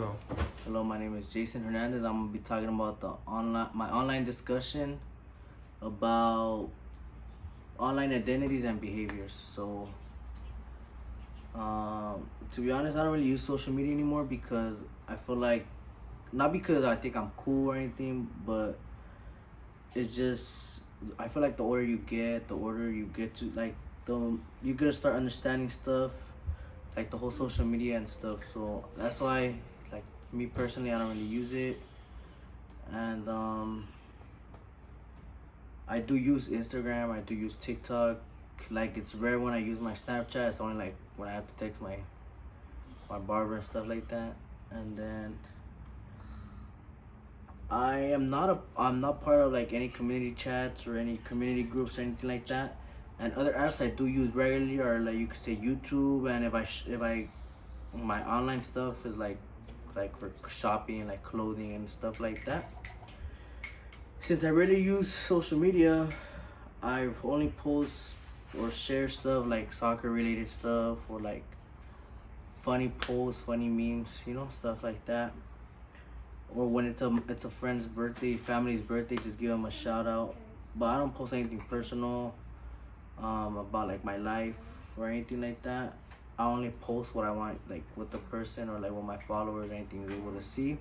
Bro. Hello, my name is Jason Hernandez. I'm gonna be talking about my online discussion about online identities and behaviors. To be honest, I don't really use social media anymore because I feel like, not because I think I'm cool or anything, but it's just I feel like the order you get to like you're gonna start understanding stuff, like the whole social media and stuff. So that's why, like me personally, I don't really use it. And I do use Instagram. I do use TikTok. Like it's rare when I use my Snapchat. It's only like when I have to text my barber and stuff like that. And then I'm not part of like any community chats or any community groups or anything like that. And other apps I do use regularly are, like, you could say YouTube. And if I my online stuff is like for shopping, like clothing and stuff like that. Since I really use social media, I only post or share stuff like soccer related stuff, or like funny posts, funny memes, stuff like that. Or when it's a friend's birthday, family's birthday, just give them a shout out. But I don't post anything personal, about like my life or anything like that. I only post what I want, like what the person or like what my followers or anything is able to see.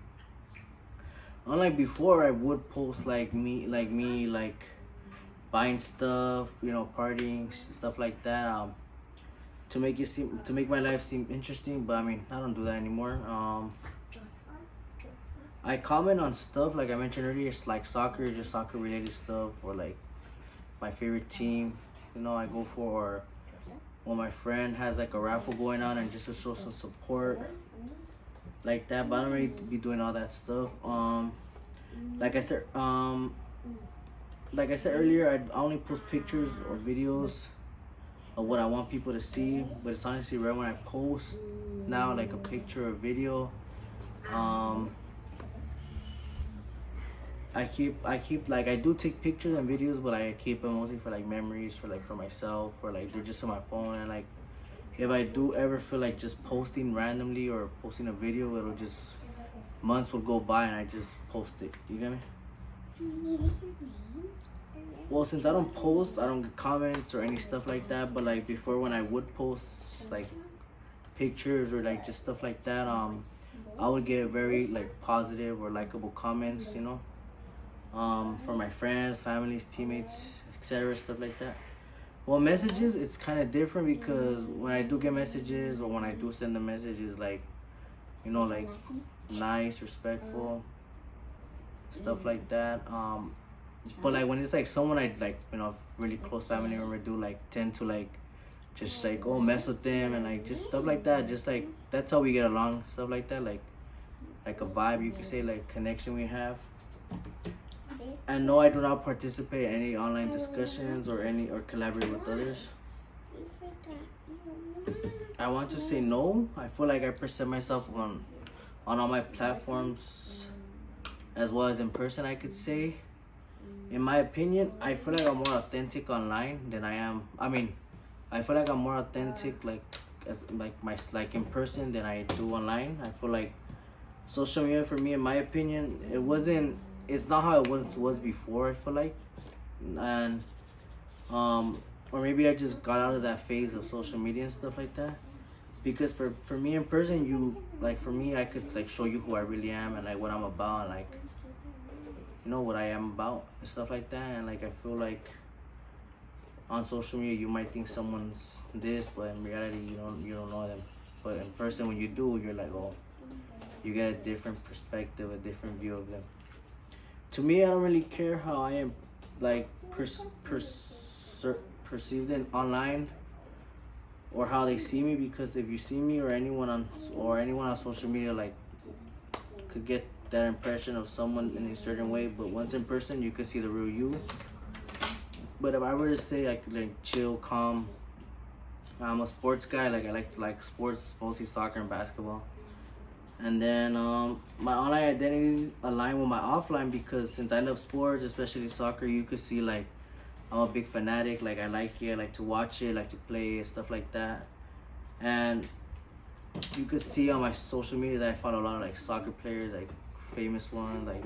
Unlike before, I would post like buying stuff, partying, stuff like that, to make my life seem interesting. But I mean, I don't do that anymore. I comment on stuff like I mentioned earlier. It's like soccer, just soccer related stuff, or like my favorite team, I go for, or when my friend has like a raffle going on, and just to show some support like that. But I don't really be doing all that stuff. Like I said, like I said earlier, I only post pictures or videos of what I want people to see. But it's honestly rare when I post now like a picture or video. I keep like, I do take pictures and videos, but I keep them mostly for like memories, for myself, or like they're just on my phone. And like, if I do ever feel like just posting randomly or posting a video, it'll just, months will go by and I just post it. You get me? Well, since I don't post, I don't get comments or any stuff like that. But like before, when I would post like pictures or like just stuff like that, I would get very like positive or likable comments, from my friends, families, teammates, etc., stuff like that. Well, messages, it's kind of different, because when I do get messages, or when I do send the messages, like, like nice, respectful, stuff like that. But like when it's like someone I like, really close family member, do like tend to like just like, oh, mess with them, and like just stuff like that. Just like that's how we get along, stuff like that. Like a vibe, you could say, like connection we have. And no, I do not participate in any online discussions or collaborate with others. I want to say no. I feel like I present myself on all my platforms as well as in person, I could say. In my opinion, I feel like I'm more authentic online than I am. I mean, I feel like I'm more authentic like in person than I do online. I feel like social media, for me, in my opinion, it's not how it once was before, I feel like. And or maybe I just got out of that phase of social media and stuff like that. Because for me in person, for me, I could like show you who I really am, and like what I'm about, and like what I am about and stuff like that. And like I feel like on social media you might think someone's this, but in reality you don't know them. But in person, when you do, you're like, oh, you get a different perspective, a different view of them. To me, I don't really care how I am like perceived in online, or how they see me, because if you see me or anyone on social media, like, could get that impression of someone in a certain way, but once in person you could see the real you. But if I were to say, like chill, calm, I'm a sports guy. Like I like sports, mostly soccer and basketball. And then my online identities align with my offline, because since I love sports, especially soccer, you could see like I'm a big fanatic. Like I like it, I like to watch it, like to play it, stuff like that. And you could see on my social media that I found a lot of like soccer players, like famous ones, like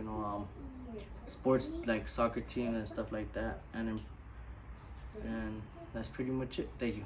sports like soccer team and stuff like that, and that's pretty much it. Thank you.